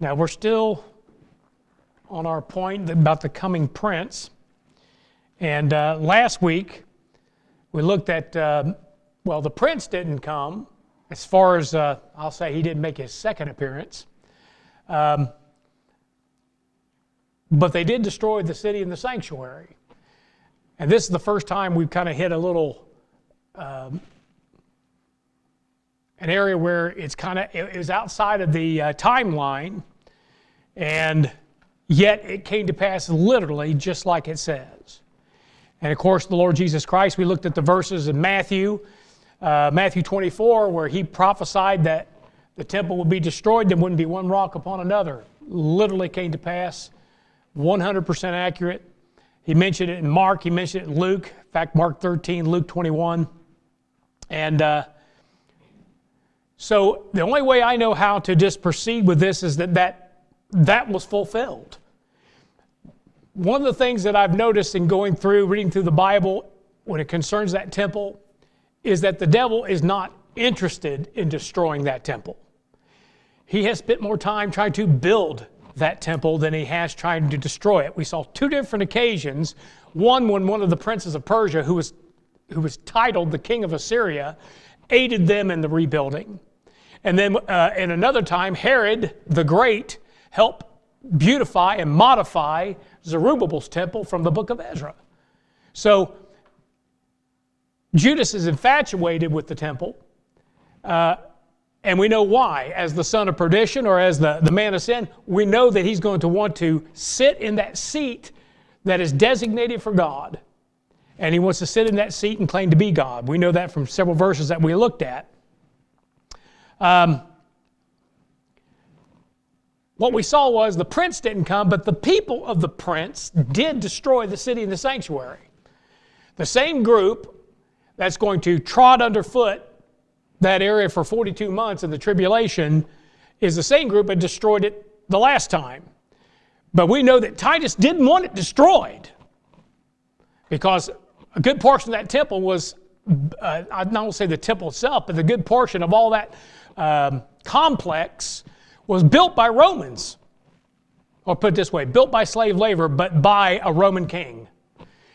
Now we're still on our point about the coming prince. And last week we looked at, the prince didn't come. As far as, I'll say he didn't make his second appearance. But they did destroy the city and the sanctuary. And this is the first time we've kind of hit a little, an area where it was outside of the timeline, and yet it came to pass literally just like it says. And of course, the Lord Jesus Christ, we looked at the verses in Matthew 24, where he prophesied that the temple would be destroyed, there wouldn't be one rock upon another. Literally came to pass, 100% accurate. He mentioned it in Mark, he mentioned it in Luke. In fact, Mark 13, Luke 21. And so the only way I know how to just proceed with this is that was fulfilled. One of the things that I've noticed in reading through the Bible, when it concerns that temple, is that the devil is not interested in destroying that temple. He has spent more time trying to build that temple than he has trying to destroy it. We saw two different occasions. One, when one of the princes of Persia, who was titled the king of Assyria, aided them in the rebuilding. And then in another time, Herod the Great helped beautify and modify Zerubbabel's temple from the book of Ezra. So Judas is infatuated with the temple, and we know why. As the son of perdition, or as the man of sin, we know that he's going to want to sit in that seat that is designated for God, and he wants to sit in that seat and claim to be God. We know that from several verses that we looked at. What we saw was the prince didn't come, but the people of the prince did destroy the city and the sanctuary. The same group that's going to trot underfoot that area for 42 months in the tribulation is the same group that destroyed it the last time. But we know that Titus didn't want it destroyed, because a good portion of that temple was, I don't say the temple itself, but the good portion of all that complex was built by Romans. Or put it this way, built by slave labor, but by a Roman king.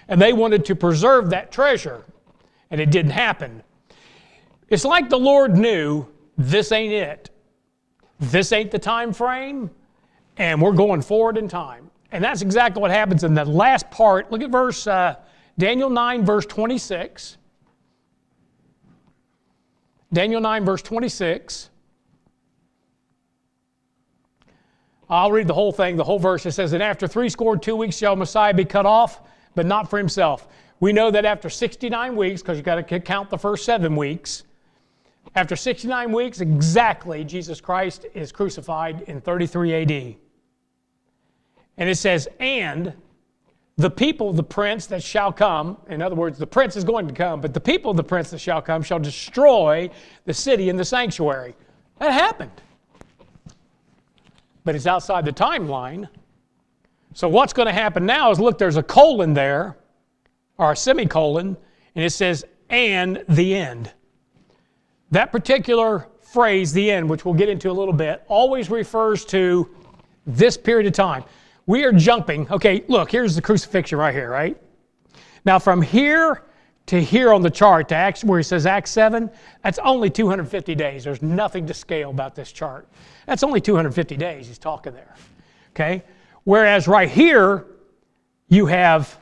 And they wanted to preserve that treasure, and it didn't happen. It's like the Lord knew, this ain't it. This ain't the time frame, and we're going forward in time. And that's exactly what happens in the last part. Look at Daniel 9, verse 26. Daniel 9, verse 26. I'll read the whole thing, the whole verse. It says, "And after 62 weeks shall Messiah be cut off, but not for himself." We know that after 69 weeks, because you've got to count the first 7 weeks, after 69 weeks exactly, Jesus Christ is crucified in 33 AD. And it says, "And the people of the prince that shall come," in other words, the prince is going to come, but the people of the prince that shall come shall destroy the city and the sanctuary. That happened. But it's outside the timeline. So what's going to happen now is, look, there's a colon there, or a semicolon, and it says, "and the end." That particular phrase, the end, which we'll get into a little bit, always refers to this period of time. We are jumping. Okay, look, here's the crucifixion right here, right? Now from here to here on the chart, to Acts, where he says Acts 7, that's only 250 days. There's nothing to scale about this chart. That's only 250 days he's talking there. Okay? Whereas right here, you have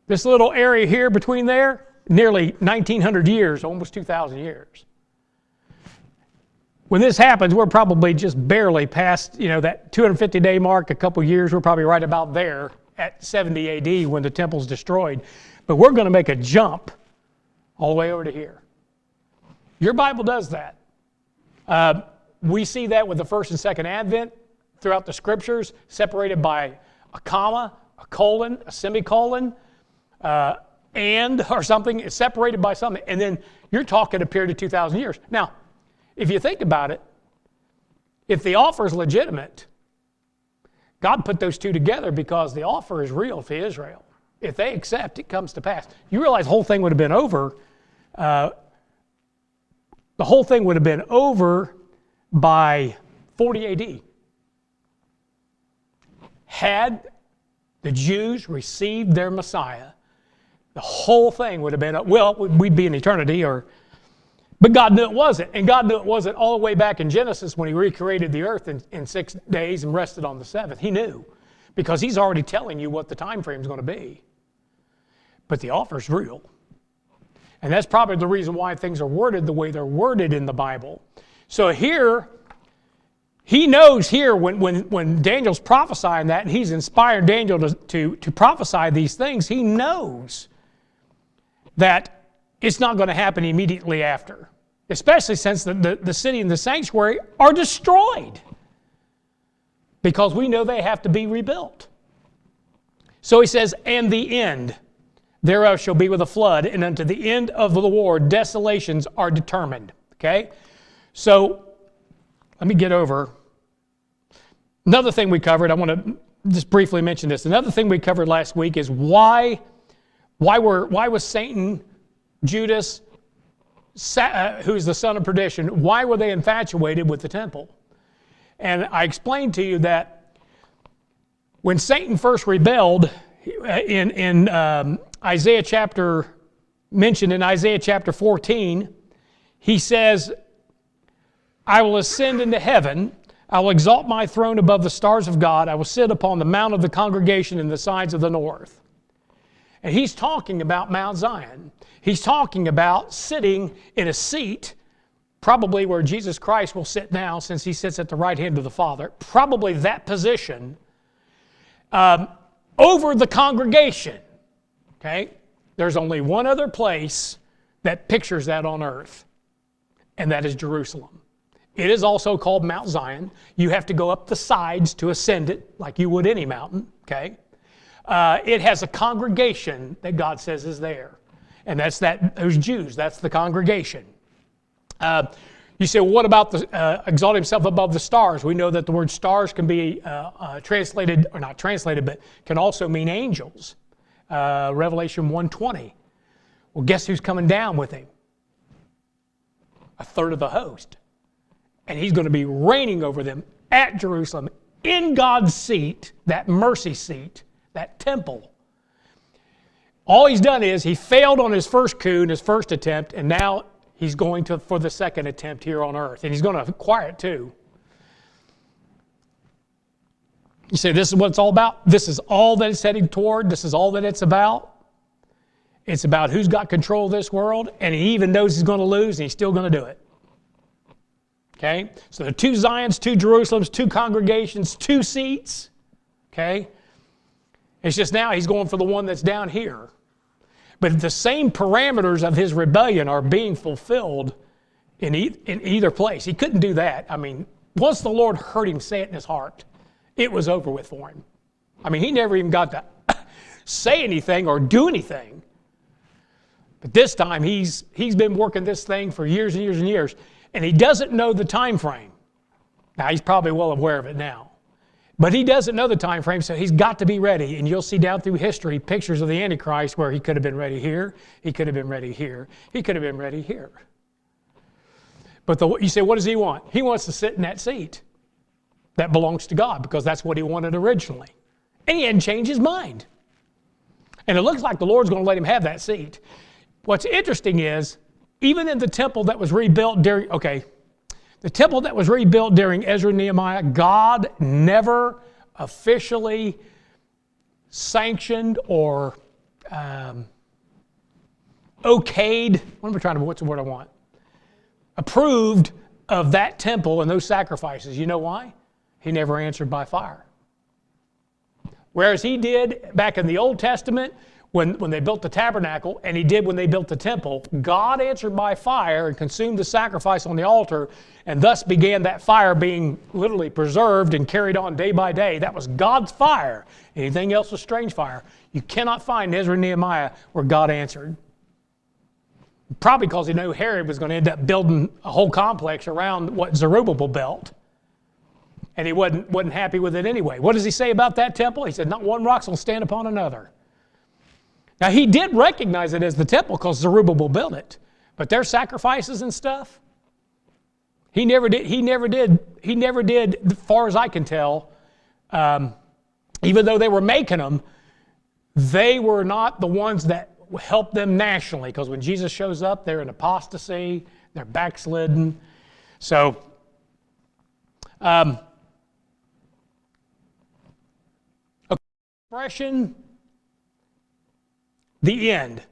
this little area here between there, nearly 1,900 years, almost 2,000 years. When this happens, we're probably just barely past, that 250-day mark, a couple years. We're probably right about there at 70 AD when the temple's destroyed. But we're going to make a jump all the way over to here. Your Bible does that. We see that with the first and second advent throughout the scriptures, separated by a comma, a colon, a semicolon, and or something. It's separated by something. And then you're talking a period of 2,000 years. Now, if you think about it, if the offer is legitimate, God put those two together because the offer is real to Israel. If they accept, it comes to pass. You realize the whole thing would have been over. The whole thing would have been over by 40 AD. had the Jews received their Messiah, the whole thing would have been, well, we'd be in eternity, but God knew it wasn't. And God knew it wasn't all the way back in Genesis when he recreated the earth in 6 days and rested on the seventh. He knew, because he's already telling you what the time frame is going to be. But the offer's real. And that's probably the reason why things are worded the way they're worded in the Bible. So here, he knows here when Daniel's prophesying that, and he's inspired Daniel to prophesy these things, he knows that it's not going to happen immediately after, especially since the city and the sanctuary are destroyed, because we know they have to be rebuilt. So he says, and the end thereof shall be with a flood, and unto the end of the war desolations are determined. Okay? So let me get over. Another thing we covered, I want to just briefly mention this. Another thing we covered last week is why was Satan, Judas, who's the son of perdition, why were they infatuated with the temple? And I explained to you that when Satan first rebelled in Isaiah chapter, mentioned in Isaiah chapter 14, he says, I will ascend into heaven, I will exalt my throne above the stars of God, I will sit upon the mount of the congregation in the sides of the north. And he's talking about Mount Zion. He's talking about sitting in a seat, probably where Jesus Christ will sit now, since he sits at the right hand of the Father, probably that position, over the congregation. Okay? There's only one other place that pictures that on earth, and that is Jerusalem. It is also called Mount Zion. You have to go up the sides to ascend it, like you would any mountain. Okay? It has a congregation that God says is there. And that's those Jews. That's the congregation. You say, well, what about exalt himself above the stars? We know that the word stars can be translated, or not translated, but can also mean angels. Revelation 1:20. Well, guess who's coming down with him? A third of the host. And he's going to be reigning over them at Jerusalem, in God's seat, that mercy seat, that temple. All he's done is he failed on his first coup and his first attempt, and now he's going for the second attempt here on earth, and he's going to acquire it too. You say, this is what it's all about? This is all that it's heading toward? This is all that it's about? It's about who's got control of this world, and he even knows he's going to lose, and he's still going to do it. Okay? So there are 2 Zions, 2 Jerusalems, 2 congregations, 2 seats. Okay? It's just now he's going for the one that's down here. But the same parameters of his rebellion are being fulfilled in either place. He couldn't do that. I mean, once the Lord heard him say it in his heart, it was over with for him. I mean, he never even got to say anything or do anything. But this time, he's been working this thing for years and years and years, and he doesn't know the time frame. Now, he's probably well aware of it now. But he doesn't know the time frame, so he's got to be ready. And you'll see down through history pictures of the Antichrist where he could have been ready here, he could have been ready here, he could have been ready here. But you say, what does he want? He wants to sit in that seat that belongs to God, because that's what he wanted originally. And he hadn't changed his mind. And it looks like the Lord's going to let him have that seat. What's interesting is, even in the temple that was rebuilt during, the temple that was rebuilt during Ezra and Nehemiah, God never officially sanctioned or okayed, what's the word I want? Approved of that temple and those sacrifices. You know why? He never answered by fire. Whereas he did back in the Old Testament when they built the tabernacle, and he did when they built the temple, God answered by fire and consumed the sacrifice on the altar, and thus began that fire being literally preserved and carried on day by day. That was God's fire. Anything else was strange fire. You cannot find Ezra and Nehemiah where God answered. Probably because he knew Herod was going to end up building a whole complex around what Zerubbabel built. And he wasn't happy with it anyway. What does he say about that temple? He said, not one rock will stand upon another. Now, he did recognize it as the temple because Zerubbabel built it. But their sacrifices and stuff, he never did, as far as I can tell, even though they were making them, they were not the ones that helped them nationally, because when Jesus shows up, they're in apostasy, they're backslidden. So, expression, the end.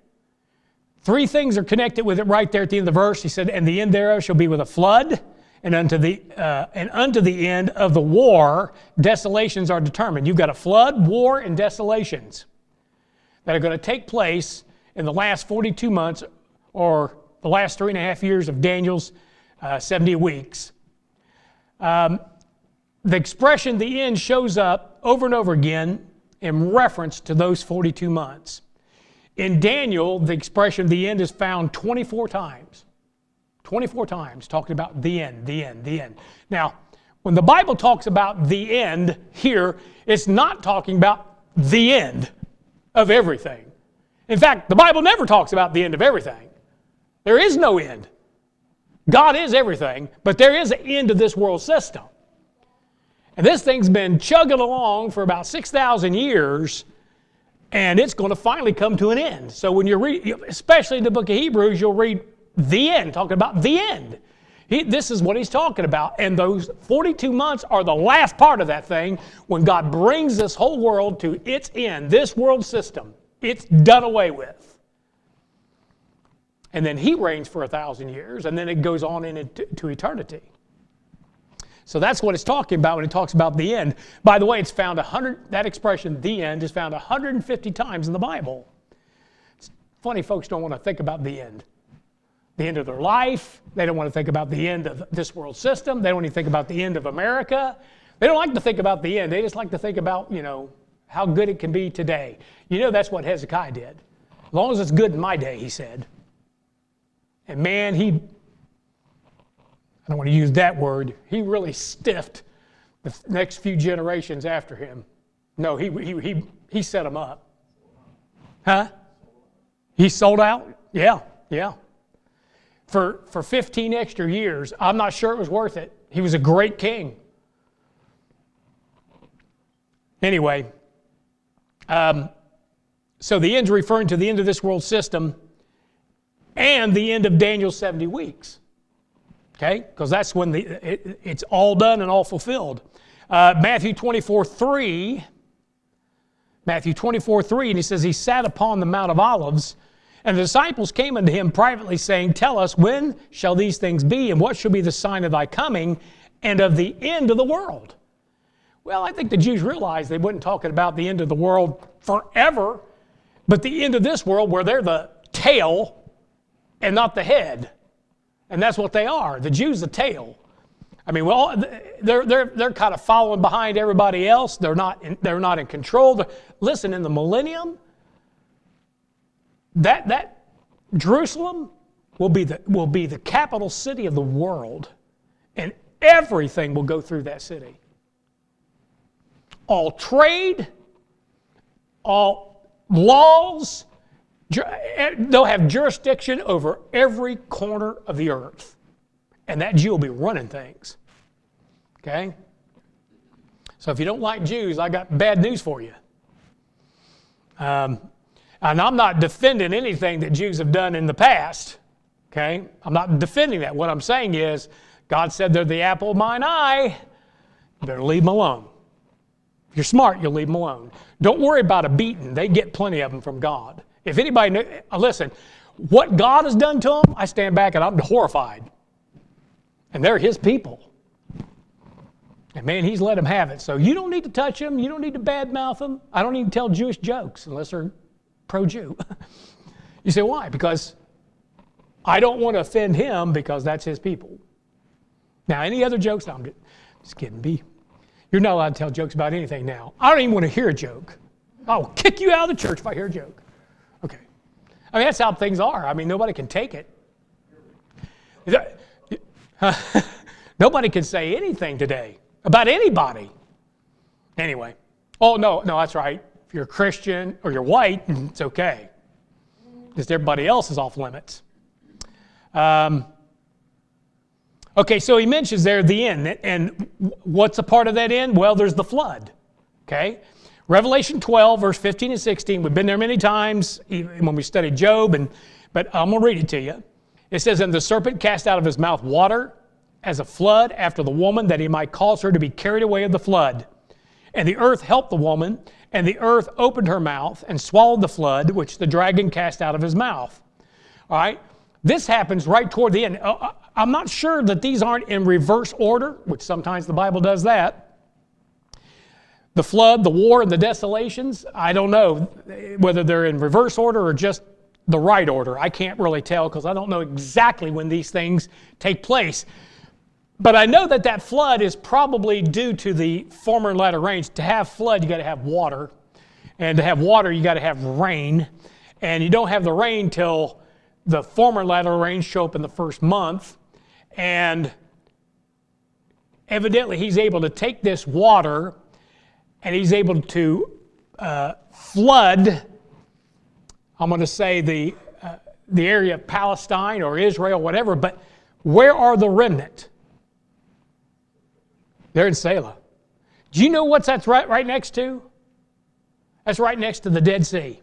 Three things are connected with it right there at the end of the verse. He said, and the end thereof shall be with a flood, and unto the end of the war, desolations are determined. You've got a flood, war, and desolations that are going to take place in the last 42 months, or the last 3.5 years of Daniel's 70 weeks. The expression, the end, shows up over and over again in reference to those 42 months. In Daniel, the expression, the end, is found 24 times. 24 times, talking about the end, the end, the end. Now, when the Bible talks about the end here, it's not talking about the end of everything. In fact, the Bible never talks about the end of everything. There is no end. God is everything, but there is an end to this world system. And this thing's been chugging along for about 6,000 years, and it's going to finally come to an end. So when you read, especially in the book of Hebrews, you'll read the end, talking about the end. This is what he's talking about. And those 42 months are the last part of that thing when God brings this whole world to its end, this world system. It's done away with. And then he reigns for 1,000 years, and then it goes on into eternity. So that's what it's talking about when it talks about the end. By the way, it's found that expression, the end, is found 150 times in the Bible. It's funny, folks don't want to think about the end. The end of their life. They don't want to think about the end of this world system. They don't want to think about the end of America. They don't like to think about the end. They just like to think about, how good it can be today. That's what Hezekiah did. As long as it's good in my day, he said. And man, I don't want to use that word, he really stiffed the next few generations after him. No, he set them up. Huh? He sold out? Yeah. For 15 extra years. I'm not sure it was worth it. He was a great king. Anyway, so the end's referring to the end of this world system and the end of Daniel's 70 weeks. Okay? Because that's when it's all done and all fulfilled. Matthew 24:3, and he says, he sat upon the Mount of Olives, and the disciples came unto him privately, saying, tell us, when shall these things be, and what shall be the sign of thy coming, and of the end of the world? Well, I think the Jews realized they weren't talking about the end of the world forever, but the end of this world where they're the tail and not the head. And that's what they are. The Jews, the tail. I mean, they're kind of following behind everybody else. They're not in control. Listen, in the millennium, that Jerusalem will be the capital city of the world, and everything will go through that city. All trade, all laws, they'll have jurisdiction over every corner of the earth. And that Jew will be running things. Okay? So if you don't like Jews, I got bad news for you. And I'm not defending anything that Jews have done in the past. Okay? I'm not defending that. What I'm saying is, God said they're the apple of mine eye. You better leave them alone. If you're smart, you'll leave them alone. Don't worry about a beating. They get plenty of them from God. If anybody, listen, what God has done to them, I stand back and I'm horrified. And they're His people. And man, He's let them have it. So you don't need to touch them. You don't need to badmouth them. I don't need to tell Jewish jokes unless they're pro-Jew. You say, why? Because I don't want to offend Him because that's His people. Now, any other jokes? No, I'm just kidding. You're not allowed to tell jokes about anything now. I don't even want to hear a joke. I'll kick you out of the church if I hear a joke. Okay. I mean, that's how things are. I mean, nobody can take it. Nobody can say anything today about anybody. Anyway. Oh, no, that's right. If you're a Christian or you're white, it's okay. Just everybody else is off limits. Okay, so he mentions there the end. And what's a part of that end? Well, there's the flood. Okay? Revelation 12, verse 15 and 16. We've been there many times even when we studied Job, but I'm going to read it to you. It says, "And the serpent cast out of his mouth water as a flood after the woman, that he might cause her to be carried away of the flood. And the earth helped the woman, and the earth opened her mouth and swallowed the flood, which the dragon cast out of his mouth." All right? This happens right toward the end. I'm not sure that these aren't in reverse order, which sometimes the Bible does that. The flood, the war, and the desolations, I don't know whether they're in reverse order or just the right order. I can't really tell because I don't know exactly when these things take place. But I know that flood is probably due to the former and latter rains. To have flood, you got to have water. And to have water, you got to have rain. And you don't have the rain till the former and latter rains show up in the first month. And evidently, he's able to take this water and he's able to flood, I'm going to say the area of Palestine or Israel, whatever, but where are the remnant? They're in Selah. Do you know what that's right next to? That's right next to the Dead Sea.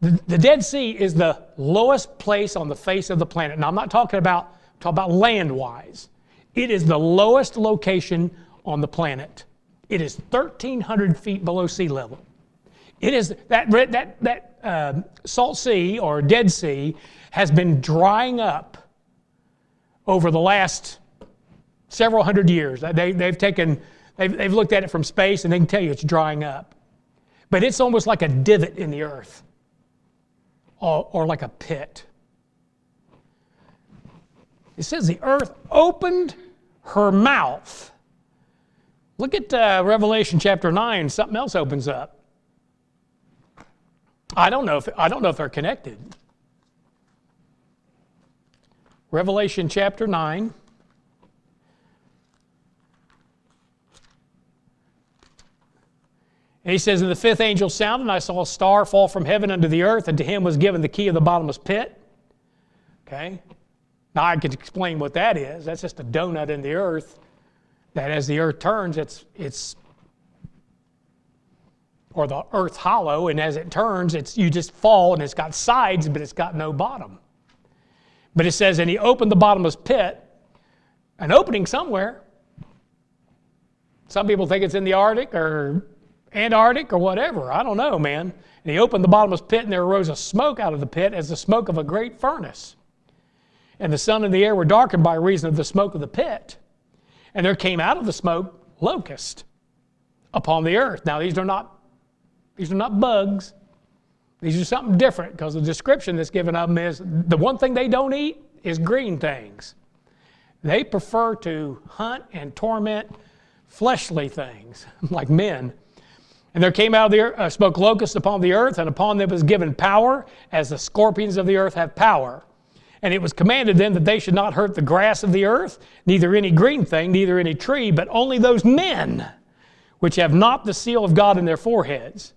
The Dead Sea is the lowest place on the face of the planet. Now, I'm not talking about land-wise. It is the lowest location on the planet. It is 1,300 feet below sea level. It is that Salt Sea or Dead Sea has been drying up over the last several hundred years. They've looked at it from space and they can tell you it's drying up. But it's almost like a divot in the earth or like a pit. It says the earth opened her mouth. Look at Revelation chapter 9. Something else opens up. I don't know if they're connected. Revelation chapter 9. And he says, "And the fifth angel sounded, and I saw a star fall from heaven unto the earth, and to him was given the key of the bottomless pit." Okay? Now I could explain what that is. That's just a donut in the earth, that as the earth turns, or the earth's hollow, and as it turns, you just fall, and it's got sides, but it's got no bottom. But it says, "And he opened the bottomless pit," an opening somewhere. Some people think it's in the Arctic or Antarctic or whatever. I don't know, man. And he opened the bottomless pit, and there arose a smoke out of the pit as the smoke of a great furnace. And the sun and the air were darkened by reason of the smoke of the pit. And there came out of the smoke locusts upon the earth. Now these are not bugs. These are something different, because the description that's given of them is the one thing they don't eat is green things. They prefer to hunt and torment fleshly things like men. "And there came out of the earth, smoke locusts upon the earth, and upon them was given power, as the scorpions of the earth have power. And it was commanded them that they should not hurt the grass of the earth, neither any green thing, neither any tree, but only those men which have not the seal of God in their foreheads.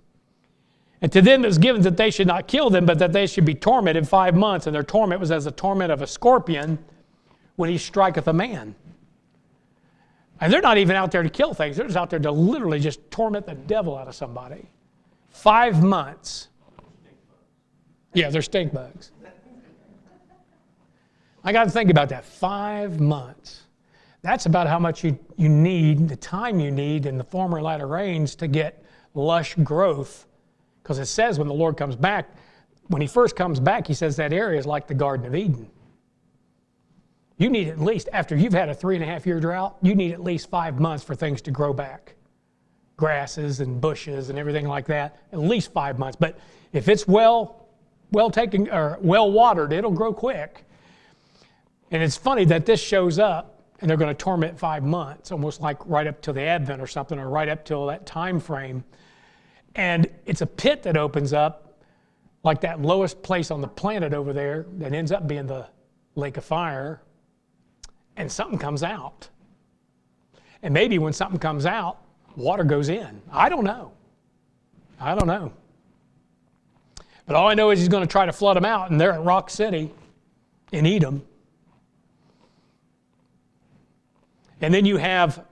And to them it was given that they should not kill them, but that they should be tormented 5 months. And their torment was as the torment of a scorpion when he striketh a man." And they're not even out there to kill things. They're just out there to literally just torment the devil out of somebody. 5 months. Yeah, they're stink bugs. I got to think about that. 5 months. That's about how much you need, the time you need in the former and latter rains to get lush growth. Because it says when the Lord comes back, when he first comes back, he says that area is like the Garden of Eden. You need at least, after you've had a 3.5-year drought, you need at least 5 months for things to grow back. Grasses and bushes and everything like that, at least 5 months. But if it's well taken or well watered, it'll grow quick. And it's funny that this shows up and they're going to torment 5 months, almost like right up till the Advent or something, or right up till that time frame. And it's a pit that opens up, like that lowest place on the planet over there, that ends up being the lake of fire, and something comes out. And maybe when something comes out, water goes in. I don't know. But all I know is he's going to try to flood them out, and they're at Rock City in Edom. And then you have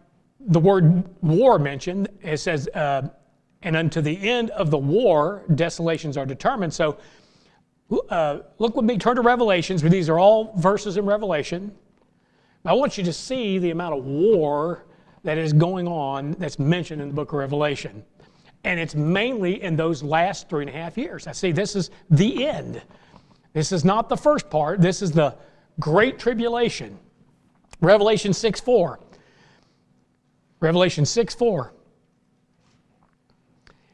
the word war mentioned. It says, and unto the end of the war, desolations are determined. So look with me, turn to Revelations. These are all verses in Revelation. I want you to see the amount of war that is going on that's mentioned in the book of Revelation. And it's mainly in those last 3.5 years. I see this is the end. This is not the first part. This is the Great Tribulation. Revelation 6:4. Revelation 6:4.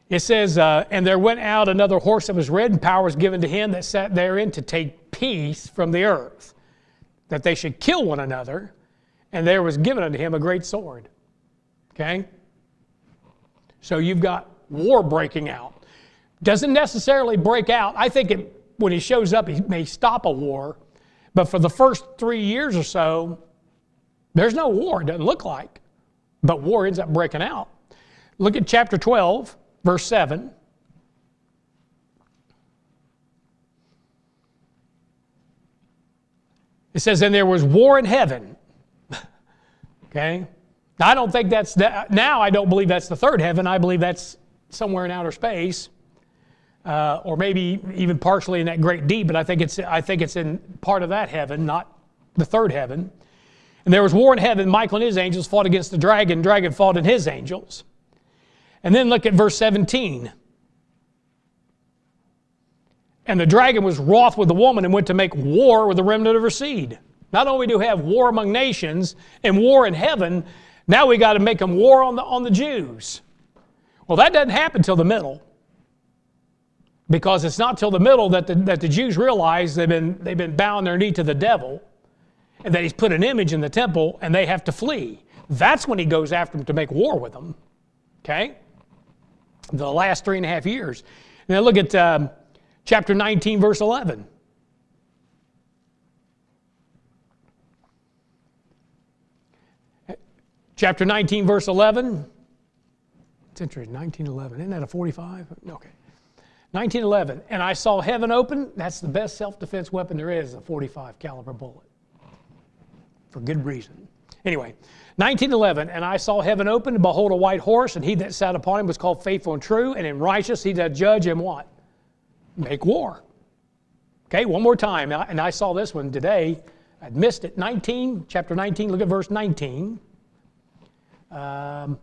It says, and there went out another horse that was red, and power was given to him that sat therein to take peace from the earth, that they should kill one another, and there was given unto him a great sword. Okay? So you've got war breaking out. Doesn't necessarily break out. I think when he shows up, he may stop a war, but for the first 3 years or so, there's no war, it doesn't look like. But war ends up breaking out. Look at chapter 12, verse 7. It says, and there was war in heaven. Okay? Now, I don't think now I don't believe that's the third heaven. I believe that's somewhere in outer space, or maybe even partially in that great deep, but I think it's in part of that heaven, not the third heaven. And there was war in heaven. Michael and his angels fought against the dragon. Dragon fought in his angels. And then look at verse 17. And the dragon was wroth with the woman and went to make war with the remnant of her seed. Not only do we have war among nations and war in heaven, now we got to make them war on the Jews. Well, that doesn't happen till the middle, because it's not till the middle that the Jews realize they've been bowing their knee to the devil, and that he's put an image in the temple, and they have to flee. That's when he goes after them to make war with them. Okay? The last 3.5 years. Now look at chapter 19, verse 11. Chapter 19, verse 11. It's interesting, 1911. Isn't that a 45? Okay. 1911. And I saw heaven open. That's the best self-defense weapon there is, a 45 caliber bullet. For good reason. Anyway, 1911. And I saw heaven open, and behold a white horse, and he that sat upon him was called Faithful and True, and in righteous he doth judge and what? Make war. Okay, one more time. And I saw this one today. I'd missed it. Chapter 19, look at verse 19. And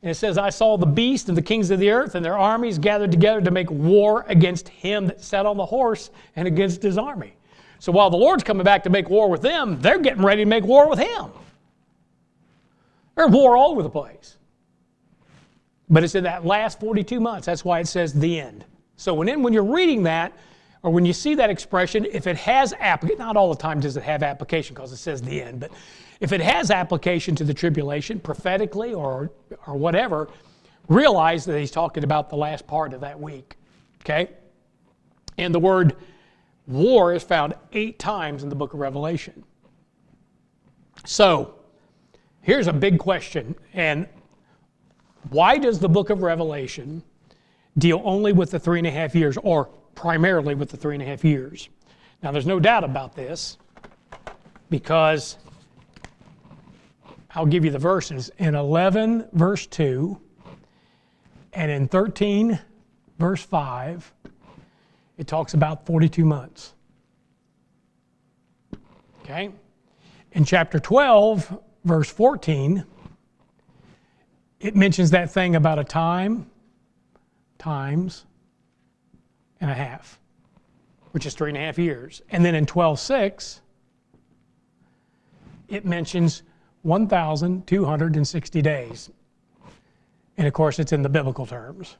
it says, I saw the beast and the kings of the earth and their armies gathered together to make war against him that sat on the horse and against his army. So while the Lord's coming back to make war with them, they're getting ready to make war with him. There's war all over the place. But it's in that last 42 months. That's why it says the end. So when you're reading that, or when you see that expression, if it has application, not all the time does it have application because it says the end, but if it has application to the tribulation, prophetically or whatever, realize that he's talking about the last part of that week. Okay? And the word war is found 8 times in the book of Revelation. So, here's a big question. And why does the book of Revelation deal only with the 3.5 years, or primarily with the 3.5 years? Now, there's no doubt about this, because I'll give you the verses. In 11, verse 2, and in 13, verse 5, it talks about 42 months. Okay? In chapter 12, verse 14, it mentions that thing about a times and a half, which is 3.5 years. And then in 12:6, it mentions 1,260 days. And of course, it's in the biblical terms.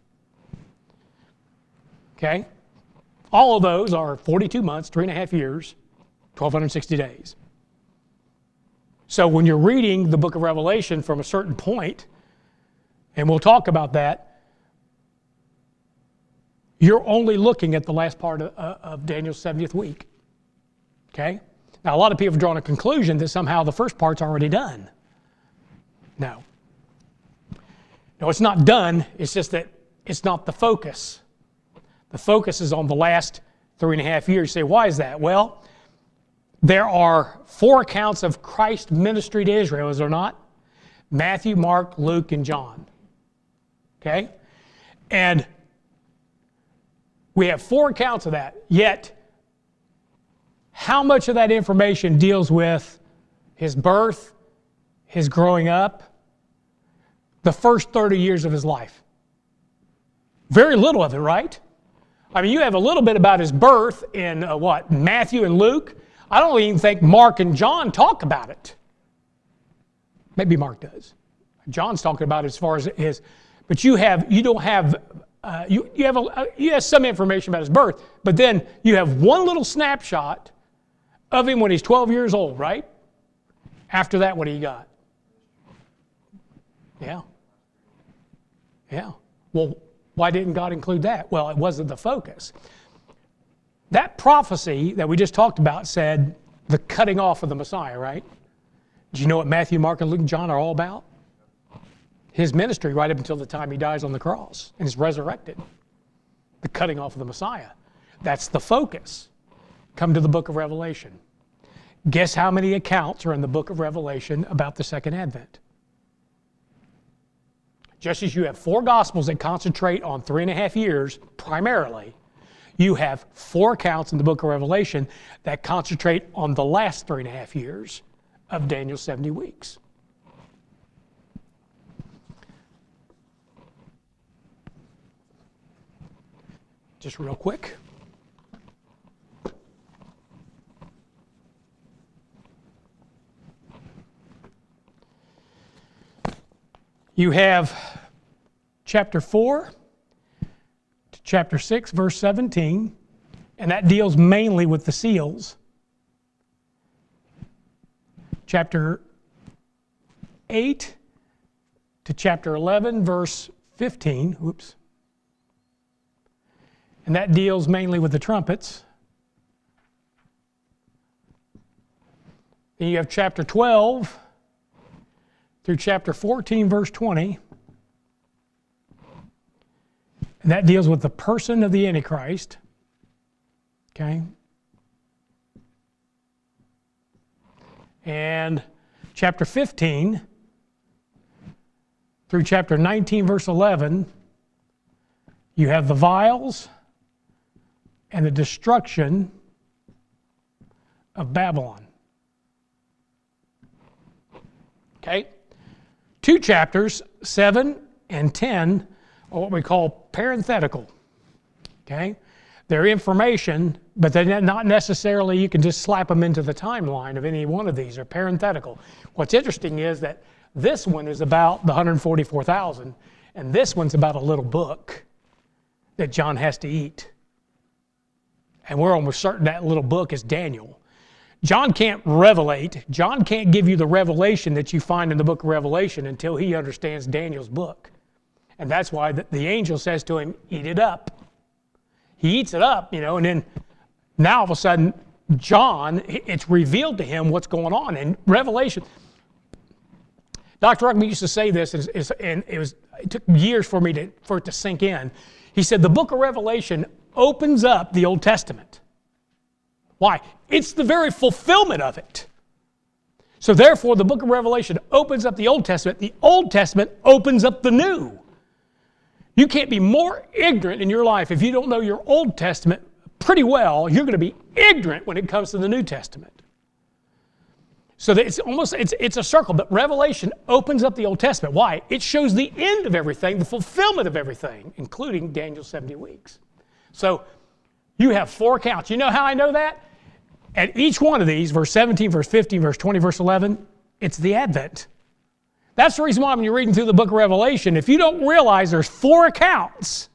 Okay? All of those are 42 months, 3.5 years, 1,260 days. So when you're reading the book of Revelation from a certain point, and we'll talk about that, you're only looking at the last part of Daniel's 70th week. Okay? Now, a lot of people have drawn a conclusion that somehow the first part's already done. No. No, it's not done. It's just that it's not the focus. The focus is on the last 3.5 years. You say, why is that? Well, there are 4 accounts of Christ's ministry to Israel, is there not? Matthew, Mark, Luke, and John. Okay? And we have 4 accounts of that. Yet, how much of that information deals with his birth, his growing up, the first 30 years of his life? Very little of it, right? I mean, you have a little bit about his birth in Matthew and Luke. I don't even think Mark and John talk about it. Maybe Mark does. John's talking about it as far as his, but you have some information about his birth, but then you have one little snapshot of him when he's 12 years old, right? After that, what do you got? Yeah. Yeah. Well, why didn't God include that? Well, it wasn't the focus. That prophecy that we just talked about said the cutting off of the Messiah, right? Do you know what Matthew, Mark, and Luke and John are all about? His ministry right up until the time he dies on the cross and is resurrected. The cutting off of the Messiah. That's the focus. Come to the book of Revelation. Guess how many accounts are in the book of Revelation about the second advent? Just as you have 4 Gospels that concentrate on 3.5 years primarily, you have 4 accounts in the book of Revelation that concentrate on the last 3.5 years of Daniel's 70 weeks. Just real quick. You have chapter 4 to chapter 6, verse 17, and that deals mainly with the seals. Chapter 8 to chapter 11, verse 15, and that deals mainly with the trumpets. Then you have chapter 12 through chapter 14, verse 20. And that deals with the person of the Antichrist. Okay? And chapter 15 through chapter 19, verse 11, you have the vials and the destruction of Babylon. Okay? 2 chapters, 7 and 10, are what we call parenthetical. Okay? They're information, but they're not necessarily, you can just slap them into the timeline of any one of these. They're parenthetical. What's interesting is that this one is about the 144,000, and this one's about a little book that John has to eat. And we're almost certain that little book is Daniel. John can't revelate. John can't give you the revelation that you find in the book of Revelation until he understands Daniel's book. And that's why the angel says to him, eat it up. He eats it up, and then now all of a sudden, John, it's revealed to him what's going on. And Revelation, Dr. Ruckman used to say this, and it took years for it to sink in. He said, the book of Revelation opens up the Old Testament. Why? It's the very fulfillment of it. So therefore, the book of Revelation opens up the Old Testament. The Old Testament opens up the New. You can't be more ignorant in your life if you don't know your Old Testament pretty well. You're going to be ignorant when it comes to the New Testament. So that it's a circle, but Revelation opens up the Old Testament. Why? It shows the end of everything, the fulfillment of everything, including Daniel's 70 weeks. So you have 4 accounts. You know how I know that? At each one of these, verse 17, verse 15, verse 20, verse 11, it's the Advent. That's the reason why when you're reading through the book of Revelation, if you don't realize there's 4 accounts,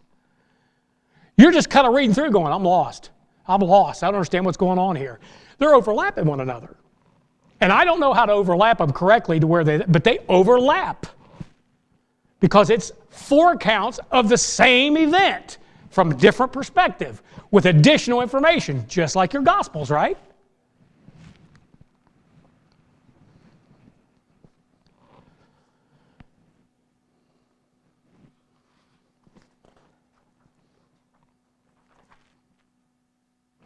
you're just kind of reading through going, I'm lost. I don't understand what's going on here. They're overlapping one another. And I don't know how to overlap them correctly but they overlap. Because it's 4 accounts of the same event from a different perspective with additional information, just like your Gospels, right?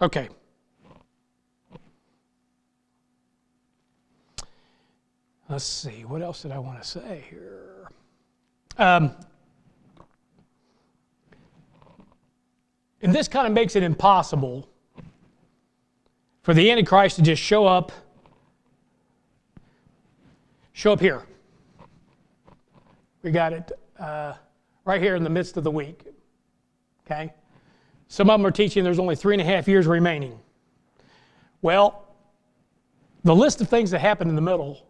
Okay. let's see, what else did I want to say here? And this kind of makes it impossible for the Antichrist to just show up here. We got it right here in the midst of the week. Okay? Some of them are teaching there's only 3.5 years remaining. Well, the list of things that happen in the middle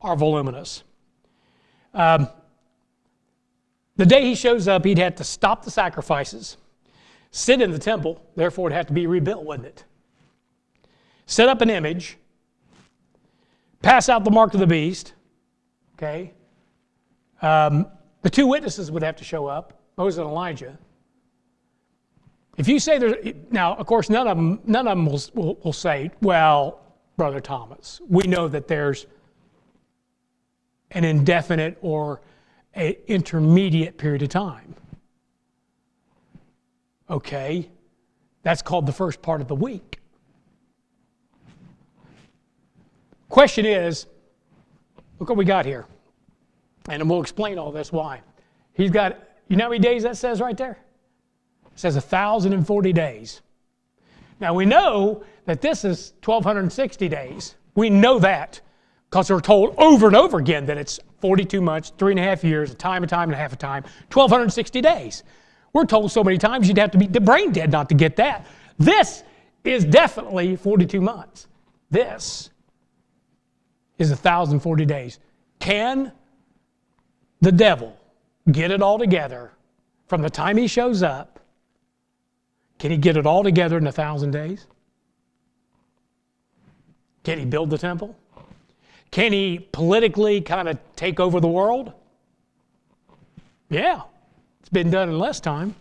are voluminous. The day he shows up, he'd have to stop the sacrifices, sit in the temple, therefore it'd have to be rebuilt, wouldn't it? Set up an image, pass out the mark of the beast, okay? The two witnesses would have to show up, Moses and Elijah. If you say there's, now of course none of them will say, well, Brother Thomas, we know that there's an indefinite or an intermediate period of time. Okay, that's called the first part of the week. Question is, look what we got here. And we'll explain all this why. He's got, you know how many days that says right there? It says 1,040 days. Now we know that this is 1,260 days. We know that because we're told over and over again that it's 42 months, 3.5 years, a time, and a half a time, 1,260 days. We're told so many times you'd have to be brain dead not to get that. This is definitely 42 months. This is 1,040 days. Can the devil get it all together from the time he shows up? Can he get it all together in 1,000 days? Can he build the temple? Can he politically kind of take over the world? Yeah, it's been done in less time.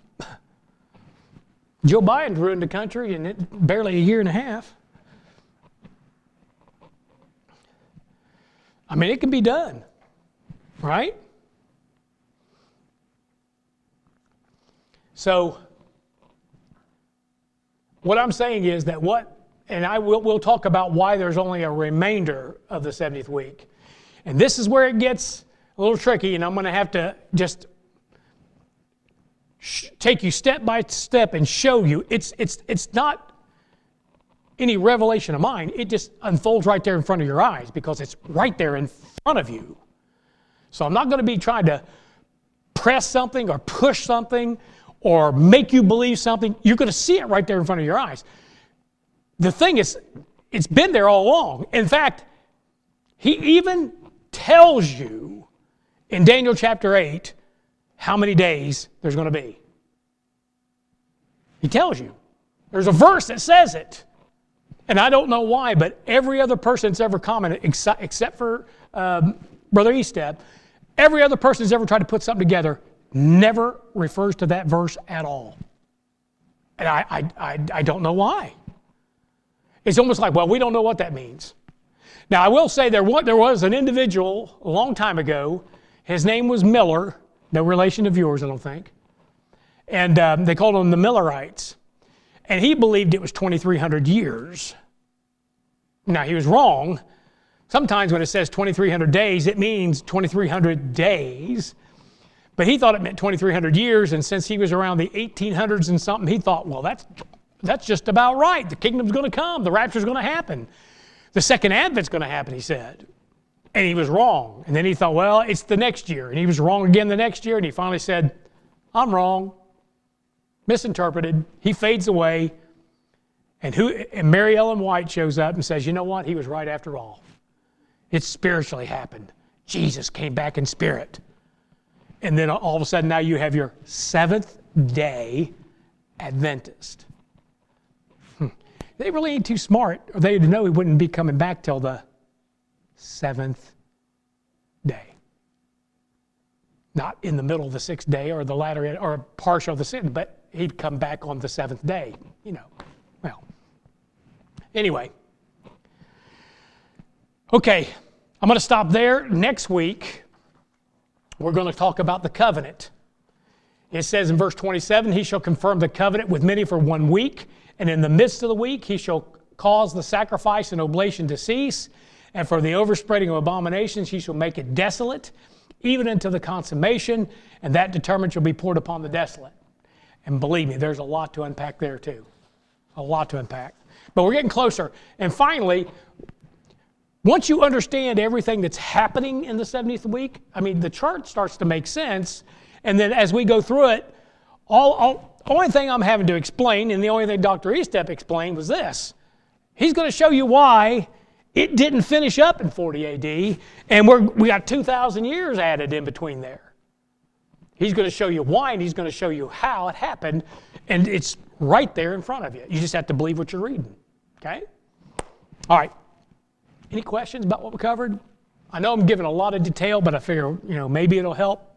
Joe Biden ruined the country in barely a year and a half. I mean, it can be done, right? So, what I'm saying is that we'll talk about why there's only a remainder of the 70th week. And this is where it gets a little tricky, and I'm going to have to just take you step by step and show you. It's not any revelation of mine. It just unfolds right there in front of your eyes because it's right there in front of you. So I'm not going to be trying to press something or push something or make you believe something. You're going to see it right there in front of your eyes. The thing is, it's been there all along. In fact, he even tells you in Daniel chapter 8 how many days there's going to be. He tells you. There's a verse that says it. And I don't know why, but every other person that's ever commented, except for Brother Estep, every other person that's ever tried to put something together never refers to that verse at all. And I don't know why. It's almost like, well, we don't know what that means. Now, I will say there was an individual a long time ago. His name was Miller. No relation of yours, I don't think. And they called him the Millerites. And he believed it was 2,300 years. Now, he was wrong. Sometimes when it says 2,300 days, it means 2,300 days. But he thought it meant 2,300 years, and since he was around the 1800s and something, he thought, well, that's just about right. The kingdom's going to come. The rapture's going to happen. The second advent's going to happen, he said. And he was wrong. And then he thought, well, it's the next year. And he was wrong again the next year, and he finally said, I'm wrong. Misinterpreted. He fades away. And Mary Ellen White shows up and says, you know what? He was right after all. It spiritually happened. Jesus came back in spirit. And then all of a sudden now you have your seventh-day Adventist. They really ain't too smart, or they'd know he wouldn't be coming back till the seventh day. Not in the middle of the sixth day or the latter or partial of the sixth, but he'd come back on the seventh day. You know, well. Anyway. Okay, I'm going to stop there. Next week, we're going to talk about the covenant. It says in verse 27, he shall confirm the covenant with many for 1 week, and in the midst of the week he shall cause the sacrifice and oblation to cease, And for the overspreading of abominations, he shall make it desolate, even unto the consummation, and that determined shall be poured upon the desolate. And believe me, there's a lot to unpack there too. A lot to unpack. But we're getting closer. And finally, once you understand everything that's happening in the 70th week, I mean, the chart starts to make sense. And then as we go through it, only thing I'm having to explain, and the only thing Dr. Estep explained was this. He's going to show you why it didn't finish up in 40 AD, and we got 2,000 years added in between there. He's going to show you why, and he's going to show you how it happened, and it's right there in front of you. You just have to believe what you're reading, okay? All right. Any questions about what we covered? I know I'm giving a lot of detail, but I figure, maybe it'll help.